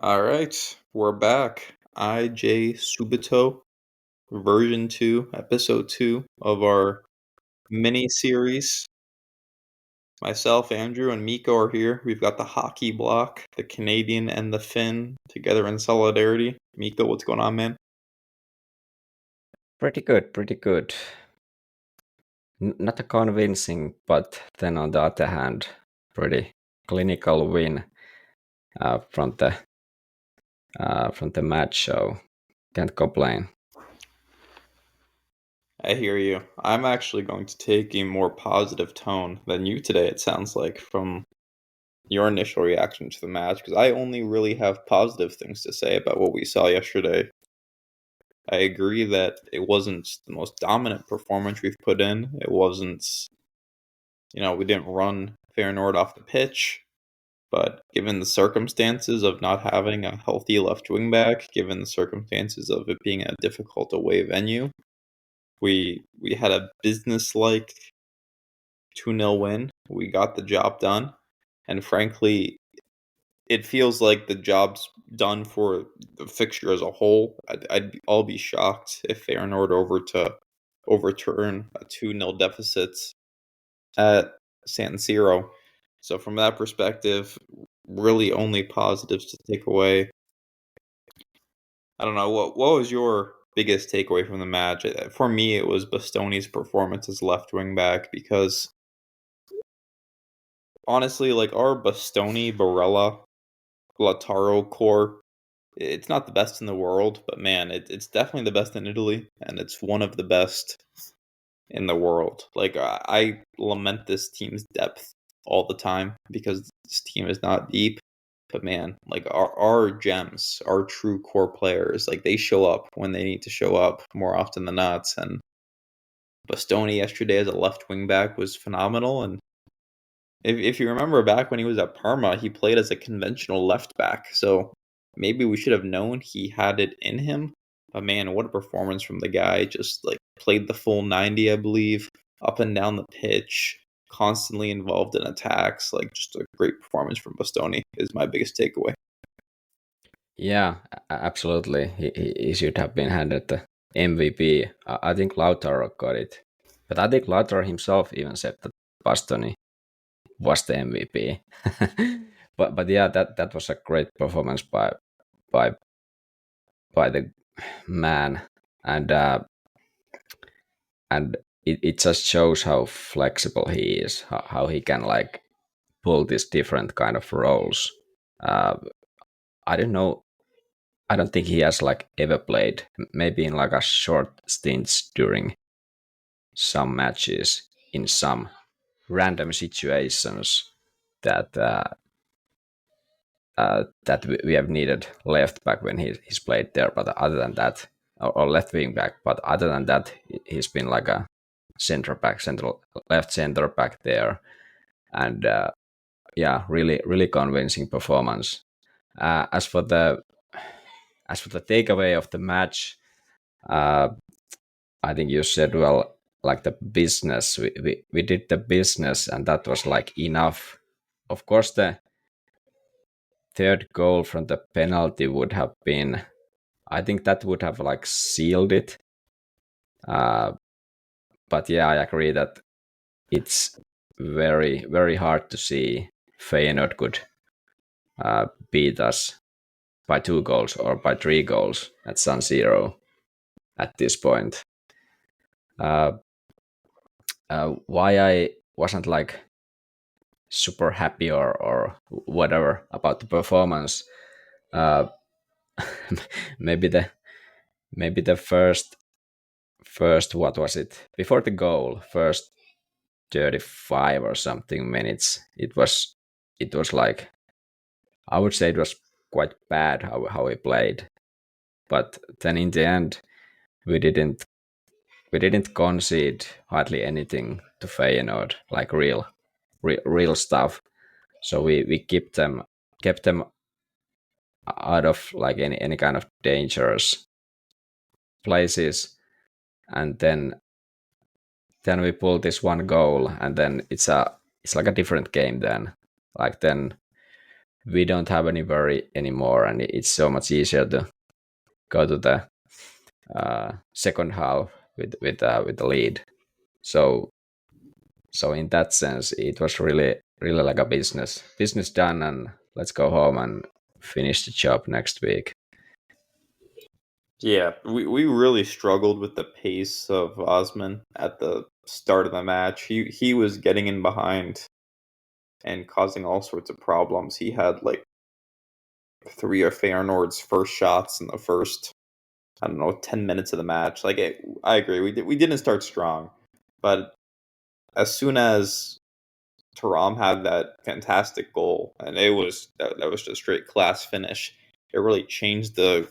All right, we're back. IJ Subito, version 2, episode 2 of our mini series. Myself, Andrew, and Mikko are here. We've got the hockey block, the Canadian and the Finn together in solidarity. Mikko, what's going on, man? Pretty good, pretty good. Not a convincing, but then on the other hand, pretty clinical win from the match. So can't complain. I hear you. I'm actually going to take a more positive tone than you today, it sounds like, from your initial reaction to the match, because I only really have positive things to say about what we saw yesterday. I agree that it wasn't the most dominant performance we've put in. It wasn't, we didn't run Feyenoord off the pitch. But given the circumstances of not having a healthy left wing back, given the circumstances of it being a difficult away venue, we had a business-like 2-0 win. We got the job done. And frankly, it feels like the job's done for the fixture as a whole. I'll be shocked if Feyenoord overturn a 2-0 deficit at San Siro. So from that perspective, really only positives to take away. I don't know, what was your biggest takeaway from the match? For me, it was Bastoni's performance as left wing back, because honestly, like, our Bastoni, Barella, Lautaro core, it's not the best in the world, but man, it's definitely the best in Italy, and it's one of the best in the world. Like, I lament this team's depth all the time because this team is not deep. But man, like, our gems, our true core players, like, they show up when they need to show up more often than not. And Bastoni yesterday as a left wing back was phenomenal. And if you remember back when he was at Parma, he played as a conventional left back. So maybe we should have known he had it in him. But man, what a performance from the guy. Just like played the full 90, I believe, up and down the pitch, constantly involved in attacks. Like, just a great performance from Bastoni is my biggest takeaway. Yeah, absolutely. He should have been handed the MVP. I think Lautaro got it, but I think Lautaro himself even said that Bastoni was the MVP. but yeah, that was a great performance by by the man, and and it just shows how flexible he is, how he can like pull these different kind of roles. uh, I don't know, I don't think he has like ever played, maybe in like a short stints during some matches in some random situations that that we have needed left back when he's played there. But other than that, or left wing back. But other than that, he's been like a left center back there, and yeah, really convincing performance. As for the takeaway of the match, uh, I think you said well, like the business. We did the business, and that was like enough. Of course, the third goal from the penalty would have been, I think that would have like sealed it. Uh, but yeah, I agree that it's very hard to see Feyenoord could beat us by 2 goals or by 3 goals at San Siro at this point. Uh, why I wasn't like super happy or whatever about the performance? Uh, maybe the first, what was it, before the goal, first 35 or something minutes, it was like, I would say it was quite bad how we played. But then in the end, we didn't concede hardly anything to Feyenoord, like real stuff. So we kept them out of like any kind of dangerous places, and then we pull this one goal, and then it's like a different game then. Like then we don't have any worry anymore, and it's so much easier to go to the second half with the lead. So in that sense, it was really like a business done, and let's go home and finish the job next week. Yeah, we really struggled with the pace of Osman at the start of the match. He was getting in behind and causing all sorts of problems. He had like three of Feyenoord's first shots in the first, I don't know, 10 minutes of the match. I agree, we didn't start strong, but as soon as Thuram had that fantastic goal, and that was just straight class finish. It really changed the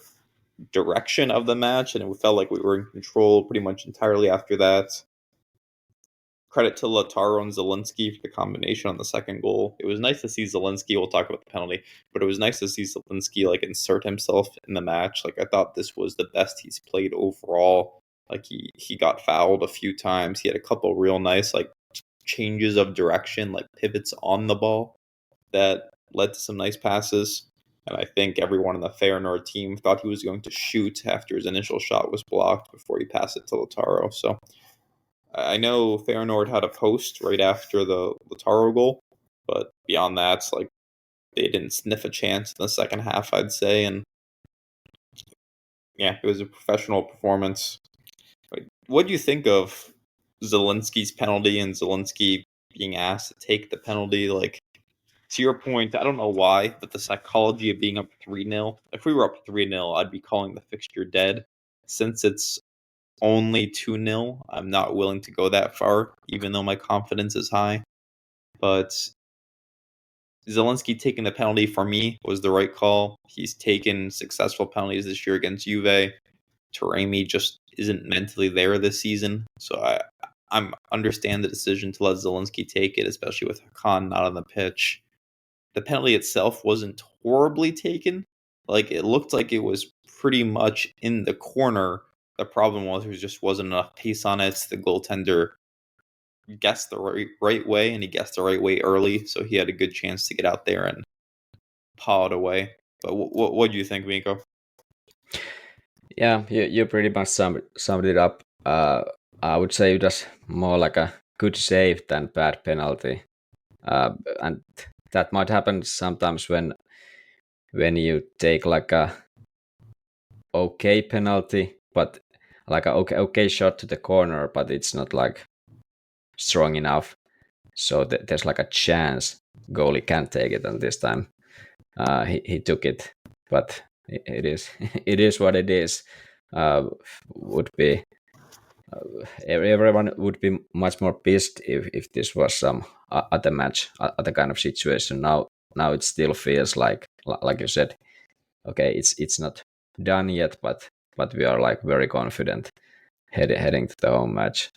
direction of the match, and it felt like we were in control pretty much entirely after that. Credit to Lautaro and Zelensky for the combination on the second goal. It was nice to see Zelensky. We'll talk about the penalty, but it was nice to see Zelensky like insert himself in the match. Like I thought this was the best he's played overall. Like he got fouled a few times. He had a couple real nice like changes of direction, like pivots on the ball that led to some nice passes. And I think everyone in the Feyenoord team thought he was going to shoot after his initial shot was blocked before he passed it to Lautaro. So I know Feyenoord had a post right after the Lautaro goal, but beyond that, it's like they didn't sniff a chance in the second half, I'd say. And yeah, it was a professional performance. What do you think of Zelensky's penalty and Zelensky being asked to take the penalty? Like, to your point, I don't know why, but the psychology of being up 3-0, if we were up 3-0, I'd be calling the fixture dead. Since it's only 2-0, I'm not willing to go that far, even though my confidence is high. But Zelensky taking the penalty for me was the right call. He's taken successful penalties this year against Juve. Taremi just isn't mentally there this season, so I understand the decision to let Zelensky take it, especially with Hakan not on the pitch. The penalty itself wasn't horribly taken. Like it looked like it was pretty much in the corner. The problem was there just wasn't enough pace on it. The goaltender guessed the right way, and he guessed the right way early, so he had a good chance to get out there and paw it away. But what do you think, Mikko? Yeah, you pretty much summed it up. I would say it was more like a good save than bad penalty, and that might happen sometimes when you take like a okay penalty, but like a okay shot to the corner, but it's not like strong enough, so there's like a chance goalie can take it, and this time he took it, but it is it is what it is. Would be everyone would be much more pissed if this was some other match, other kind of situation. Now it still feels like you said, okay, it's not done yet, but we are like very confident heading to the home match.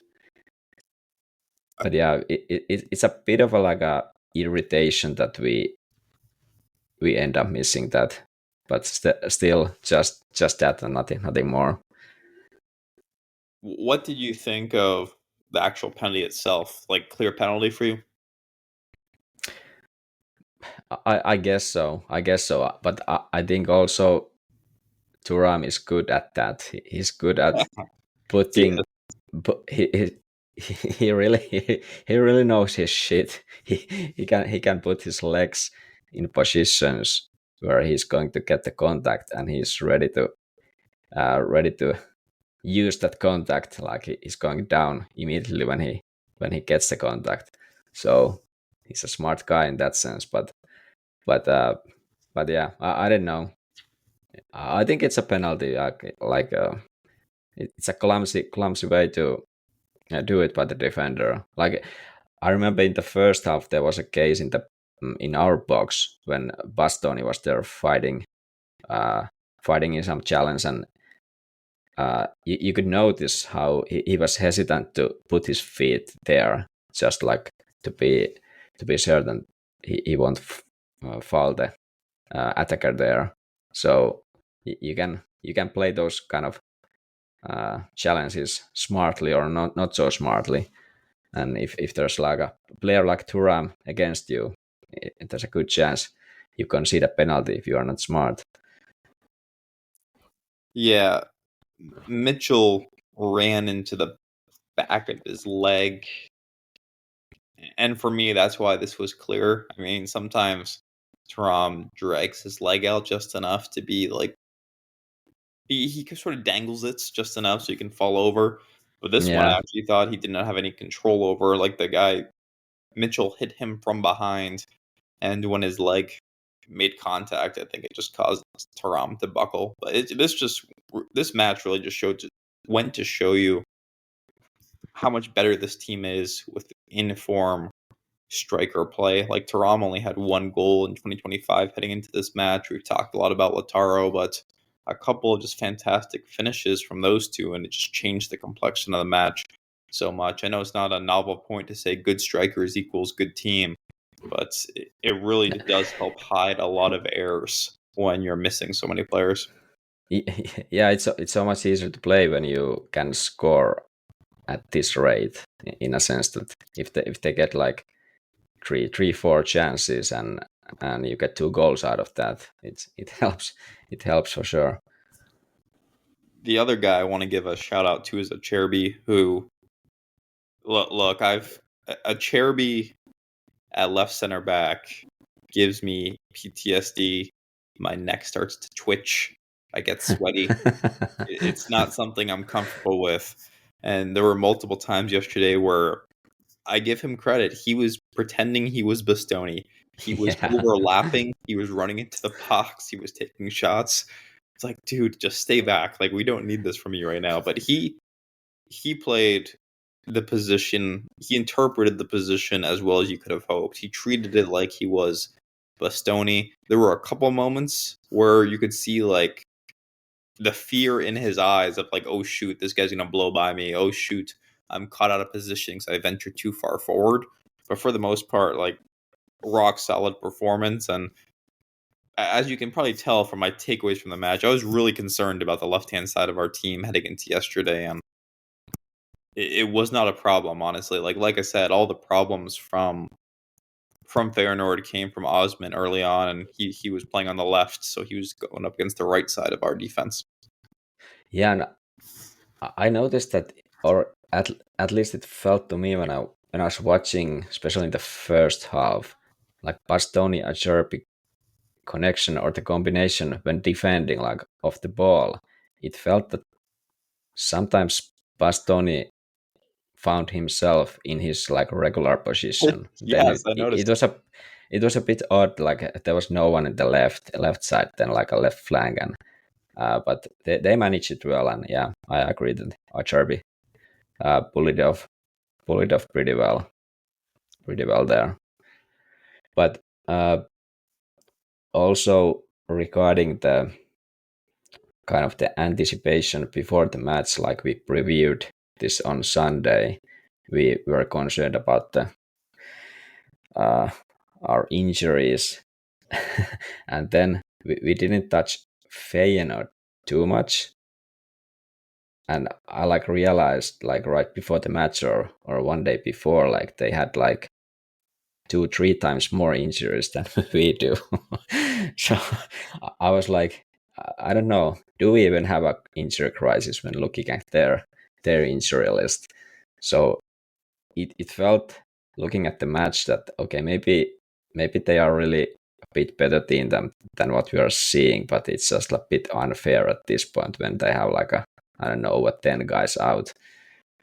But yeah, it's a bit of a like a irritation that we end up missing that, but still just that and nothing more. What did you think of the actual penalty itself? Like clear penalty for you? I guess so. But I think also Turam is good at that. He's good at Yeah. putting. But he really he really knows his shit. He can put his legs in positions where he's going to get the contact, and he's ready to use that contact. Like he's going down immediately when he gets the contact. So he's a smart guy in that sense. But uh, but yeah, I don't know. I think it's a penalty. It's a clumsy way to do it by the defender. Like I remember in the first half there was a case in our box when Bastoni was there fighting in some challenge, and you could notice how he was hesitant to put his feet there, just like to be certain he won't foul the attacker there. So you can play those kind of challenges smartly or not so smartly. And if there's like a player like Turam against you, there's a good chance you concede a penalty if you are not smart. Yeah, Mitchell ran into the back of his leg. And for me, that's why this was clear. I mean, sometimes Thuram drags his leg out just enough to be like, he sort of dangles it just enough so he can fall over. But this one, I Yeah, actually thought he did not have any control over. Like the guy, Mitchell hit him from behind, and when his leg made contact, I think it just caused Thuram to buckle. But this match really just went to show you how much better this team is with in-form striker play. Like Thuram only had one goal in 2025 heading into this match. We've talked a lot about Lautaro, but a couple of just fantastic finishes from those two, and it just changed the complexion of the match so much. I know it's not a novel point to say good strikers equals good team, but it really does help hide a lot of errors when you're missing so many players. yeah, it's so much easier to play when you can score at this rate. In a sense that if they get like three, 4 chances and you get 2 goals out of that, it helps. It helps for sure. The other guy I want to give a shout out to is a Cherby who look I've a Cherby at left center back gives me PTSD. My neck starts to twitch. I get sweaty. It's not something I'm comfortable with. And there were multiple times yesterday where I give him credit. He was pretending he was Bastoni. He was Yeah. overlapping. He was running into the box. He was taking shots. It's like, dude, just stay back. Like, we don't need this from you right now. But he played the position. He interpreted the position as well as you could have hoped. He treated it like he was Bastoni. There were a couple moments where you could see like the fear in his eyes of like, oh shoot, this guy's gonna blow by me. Oh shoot, I'm caught out of position because I ventured too far forward. But for the most part, like rock solid performance. And as you can probably tell from my takeaways from the match, I was really concerned about the left hand side of our team heading into yesterday, and it was not a problem, honestly. Like I said, all the problems from Feyenoord came from Osman early on, and he was playing on the left, so he was going up against the right side of our defense. Yeah, and I noticed that, or at least it felt to me when I was watching, especially in the first half, like Bastoni Acerbi connection or the combination when defending, like off the ball, it felt that sometimes Bastoni found himself in his like regular position. Then Yes, I it noticed was a bit odd. Like there was no one in the left side, then like a left flank, and but they managed it well. And yeah, I agree that Acerbi pulled it off pretty well there. But also regarding the kind of the anticipation before the match, like we previewed this on Sunday, we were concerned about uh, our injuries, and then we didn't touch Feyenoord too much. And I like realized like right before the match or one day before, like they had like 2-3 times more injuries than we do. So I was like, I don't know, do we even have a injury crisis when looking at their injury list? So it felt looking at the match that okay, maybe they are really a bit better team than what we are seeing, but it's just a bit unfair at this point when they have like a, I don't know, what, 10 guys out.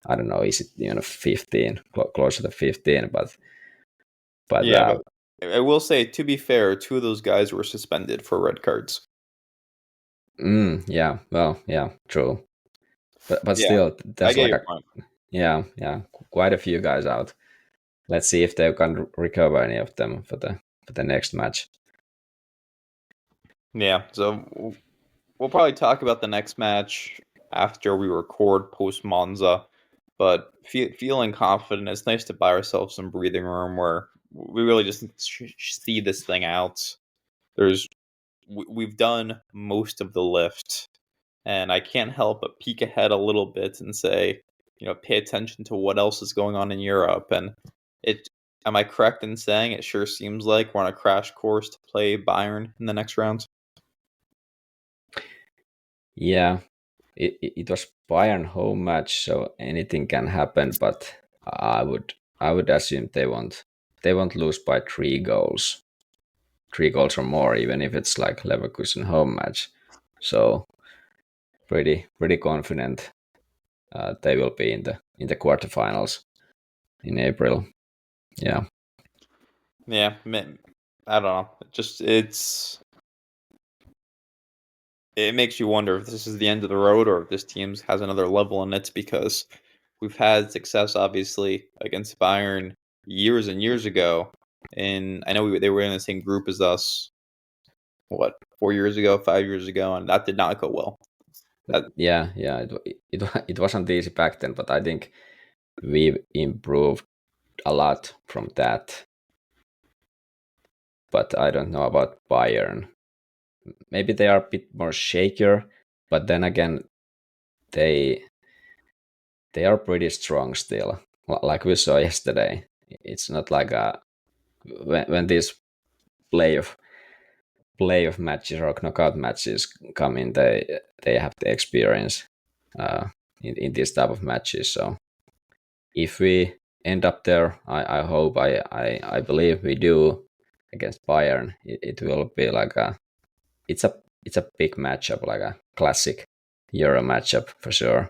I don't know, is it 15, closer to 15, but Yeah, but I will say, to be fair, two of those guys were suspended for red cards. yeah, well, yeah, true. But Yeah, still, I there's get like your a, point. yeah, quite a few guys out. Let's see if they can recover any of them for the next match. Yeah, so we'll probably talk about the next match after we record post Monza. But feeling confident, it's nice to buy ourselves some breathing room where we really just see this thing out. We've done most of the lift, and I can't help but peek ahead a little bit and say, pay attention to what else is going on in Europe. And it, Am I correct in saying it sure seems like we're on a crash course to play Bayern in the next round? Yeah, it was Bayern home match, so anything can happen. But I would assume they won't lose by 3 goals, 3 goals or more, even if it's like Leverkusen home match. So pretty confident they will be in the quarterfinals in April. Yeah. Yeah, I don't know. It makes you wonder if this is the end of the road or if this team has another level in it because we've had success obviously against Bayern years and years ago, and I know they were in the same group as us. What 4 years ago, 5 years ago, and that did not go well. Yeah. It wasn't easy back then, but I think we've improved a lot from that. But I don't know about Bayern. Maybe they are a bit more shakier, but then again, they they are pretty strong still. Like we saw yesterday, it's not like when these playoff playoff matches or knockout matches come in, they have the experience in these type of matches. So if we end up there, I hope I believe we do against Bayern. It will be like it's a it's a big matchup, like a classic Euro matchup for sure.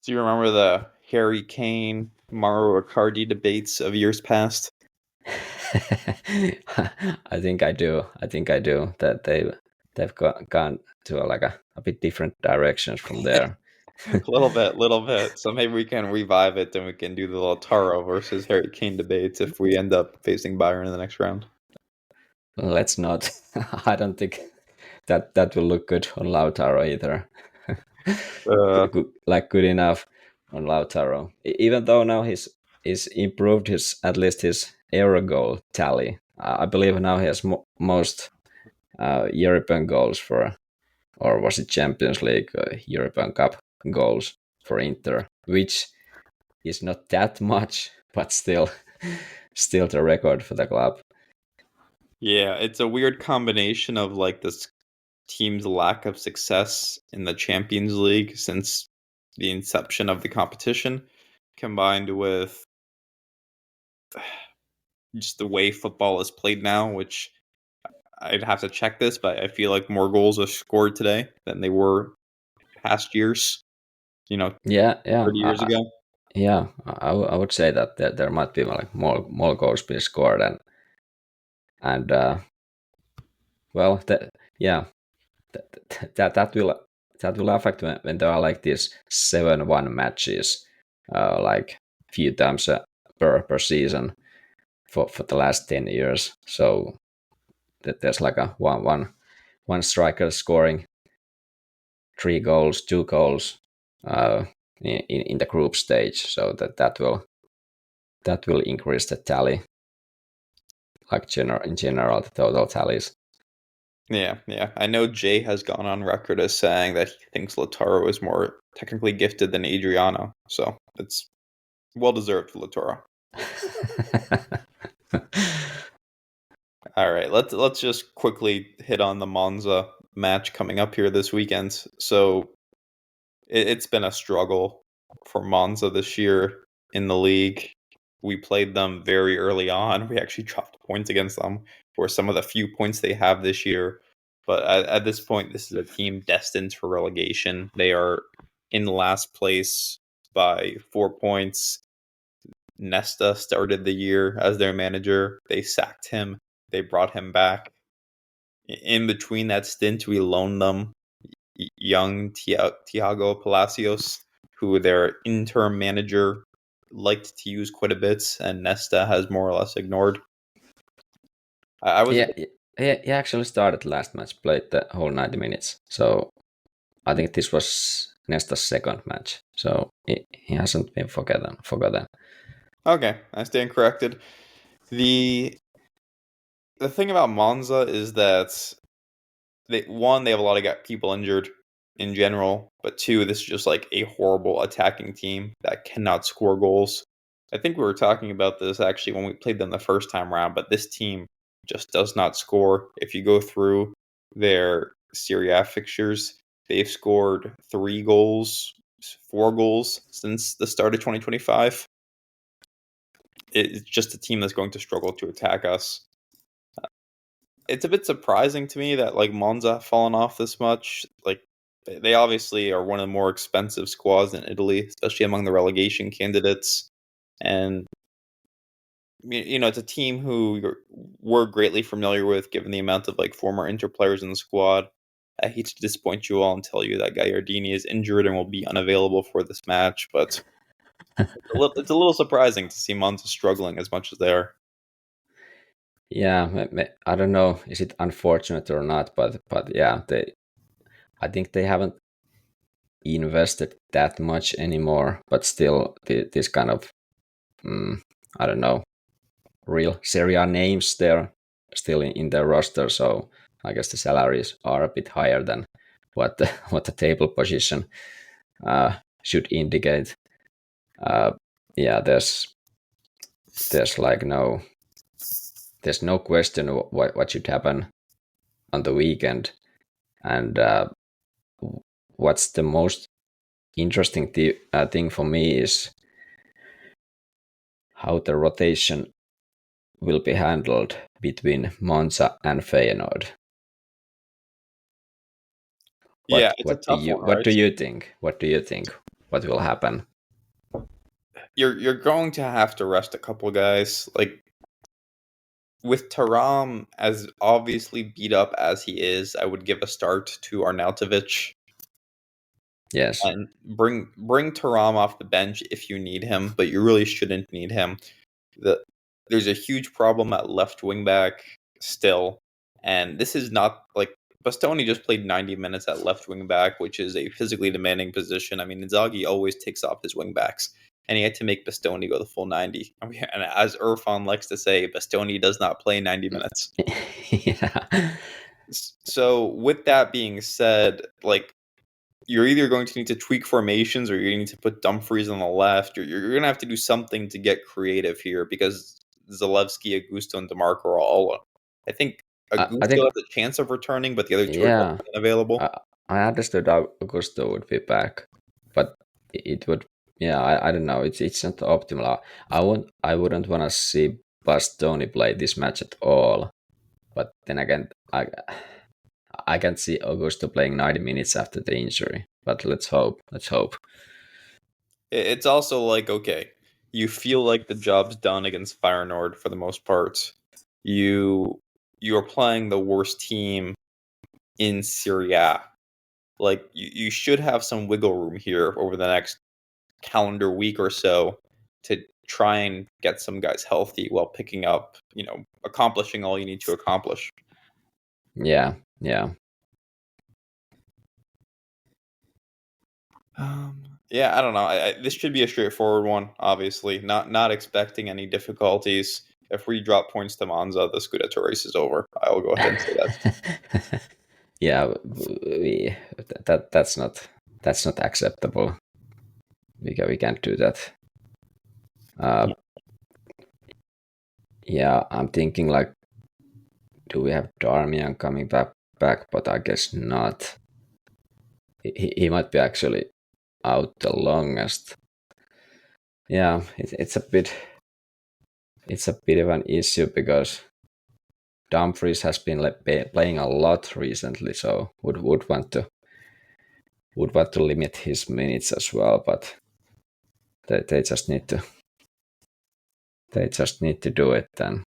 Do you remember the Harry Kane, Mauro Icardi debates of years past? I think I do. I think I do. That they've gone to like a bit different directions from there. Little bit. So maybe we can revive it and we can do the Lautaro versus Harry Kane debates if we end up facing Bayern in the next round. Let's not. I don't think that will look good on Lautaro either. Uh, Good enough on Lautaro. Even though now he's improved his at least his Euro goal tally. I believe now he has most European goals for, or was it Champions League, European Cup goals for Inter, which is not that much, but still, still the record for the club. yeah, it's a weird combination of like this team's lack of success in the Champions League since the inception of the competition, combined with just the way football is played now, which I'd have to check this, but I feel like more goals are scored today than they were past years, you know, Yeah, yeah, 30 years ago. yeah. I would say that there might be like more goals being scored, and well, yeah, that will affect when there are like these 7-1 matches, like few times per season for the last 10 years. So that there's like a one striker scoring 3 goals, 2 goals uh, in the group stage. So that will increase the tally, like in general the total tallies. Yeah, yeah. I know Jay has gone on record as saying that he thinks Lautaro is more technically gifted than Adriano, so it's well deserved for Lautaro. All right, let's just quickly hit on the Monza match coming up here this weekend. So it's been a struggle for Monza this year in the league. We played them very early on. We actually dropped points against them for some of the few points they have this year. But at this point, this is a team destined for relegation. They are in last place by 4 points. Nesta started the year as their manager. They sacked him. They brought him back. In between that stint, we loaned them young Tiago Palacios, who their interim manager liked to use quite a bit, and Nesta has more or less ignored. I was Yeah, he actually started last match, played the whole 90 minutes. So I think this was Nesta's second match. So he hasn't been forgotten. okay. I stand corrected. The the thing about Monza is that they have a lot of people injured in general, but two, this is just like a horrible attacking team that cannot score goals. I think we were talking about this actually when we played them the first time around, but this team just does not score. If you go through their Serie A fixtures, they've scored 4 goals since the start of 2025. It's just a team that's going to struggle to attack us. It's a bit surprising to me that like Monza have fallen off this much. Like they obviously are one of the more expensive squads in Italy, especially among the relegation candidates. And it's a team who we're greatly familiar with, given the amount of like former Inter players in the squad. I hate to disappoint you all and tell you that Gagliardini is injured and will be unavailable for this match, but it's a little surprising to see Monza struggling as much as they are. Yeah, I don't know, is it unfortunate or not, but yeah, I think they haven't invested that much anymore, but still this kind of I don't know, real Serie A names there still in their roster, so I guess the salaries are a bit higher than what the, what the table position should indicate. Yeah, there's like there's no question what should happen on the weekend, and what's the most interesting thing for me is how the rotation will be handled between Monza and Feyenoord. Yeah, it's a tough one, What right? do you think? What do you think? What will happen? You're going to have to rest a couple guys. Like with Taram as obviously beat up as he is, I would give a start to Arnautovic Yes. and bring Taram off the bench if you need him, but you really shouldn't need him. The There's a huge problem at left wing back still, and this is not like Bastoni just played 90 minutes at left wing back, which is a physically demanding position. I mean, Inzaghi always takes off his wing backs, and he had to make Bastoni go the full 90. And as Irfan likes to say, Bastoni does not play 90 minutes. Yeah. So, with that being said, like you're either going to need to tweak formations or you need to put Dumfries on the left. You're going to have to do something to get creative here because Zalewski, Augusto, and DeMarco are all. I think I think Augusto has a chance of returning, but the other two are yeah. definitely unavailable. I understood how Augusto would be back, but it would, yeah, I don't know. It's not optimal. I wouldn't want to see Bastoni play this match at all. But then again, I can see Augusto playing 90 minutes after the injury. But let's hope. Let's hope. It's also like, okay, you feel like the job's done against Feyenoord for the most part. You are playing the worst team in Serie A. Like you should have some wiggle room here over the next calendar week or so to try and get some guys healthy while picking up, accomplishing all you need to accomplish. Yeah, yeah. Yeah, I don't know. This should be a straightforward one. Obviously, not expecting any difficulties. If we drop points to Monza, the Scudetto race is over. I will go ahead and say that. Yeah, that's not acceptable. We can't do that. Yeah, I'm thinking like, do we have Darmian coming back? But I guess not. He might be actually out the longest. Yeah, it's a bit of an issue because Dumfries has been playing a lot recently, so would want to limit his minutes as well. But they just need to do it then.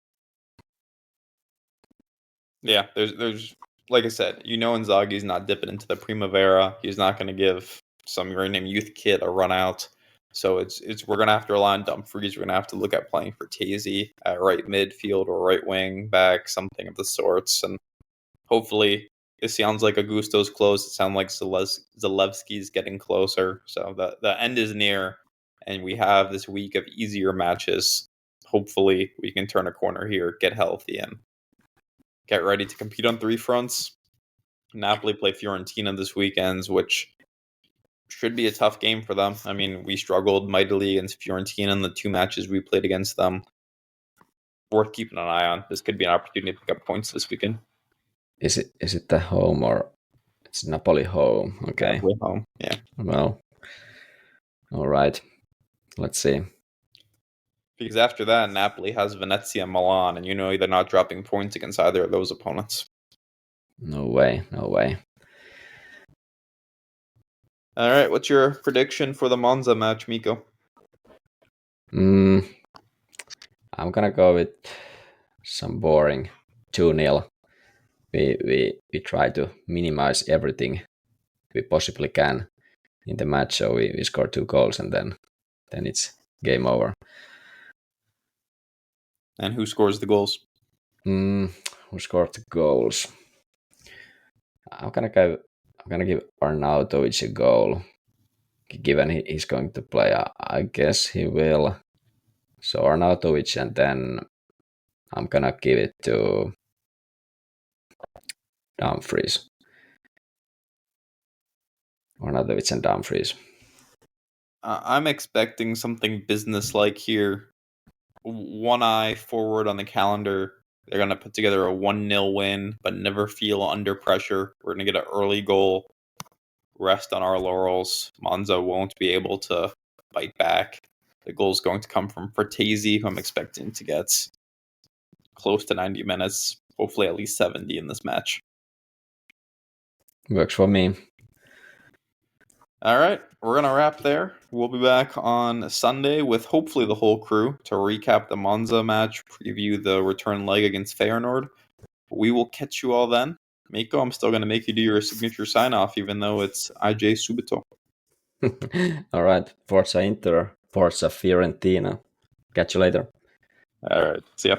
Yeah, there's like I said, Inzaghi's not dipping into the Primavera. He's not going to give some random youth kid a run out. So it's we're gonna have to rely on Dumfries. We're gonna have to look at playing for Tazy at right midfield or right wing back, something of the sorts. And hopefully, it sounds like Augusto's close. It sounds like Zalewski's getting closer. So the end is near, and we have this week of easier matches. Hopefully, we can turn a corner here, get healthy, and get ready to compete on 3 fronts. Napoli play Fiorentina this weekend, which should be a tough game for them. I mean, we struggled mightily against Fiorentina in the 2 matches we played against them. Worth keeping an eye on. This could be an opportunity to pick up points this weekend. Is it the home or it's Napoli home? Okay. Napoli home. Yeah. Well, all right. Let's see. Because after that, Napoli has Venezia and Milan, and they're not dropping points against either of those opponents. No way. All right, what's your prediction for the Monza match, Mikko? I'm gonna go with some boring 2-0. We try to minimize everything we possibly can in the match, so we score 2 goals and then it's game over. And who scores the goals? Who scored the goals? I'm gonna give Arnautovic a goal. Given he's going to play, I guess he will. So Arnautovic, and then I'm gonna give it to Dumfries. Arnautovic and Dumfries. I'm expecting something business-like here. One eye forward on the calendar. They're going to put together a 1-0 win, but never feel under pressure. We're going to get an early goal. Rest on our laurels. Monza won't be able to fight back. The goal is going to come from Frattesi, who I'm expecting to get close to 90 minutes, hopefully at least 70 in this match. Works for me. All right, we're going to wrap there. We'll be back on Sunday with hopefully the whole crew to recap the Monza match, preview the return leg against Feyenoord. We will catch you all then. Mikko, I'm still going to make you do your signature sign-off, even though it's IJ Subito. All right, Forza Inter, Forza Fiorentina. Catch you later. All right, see ya.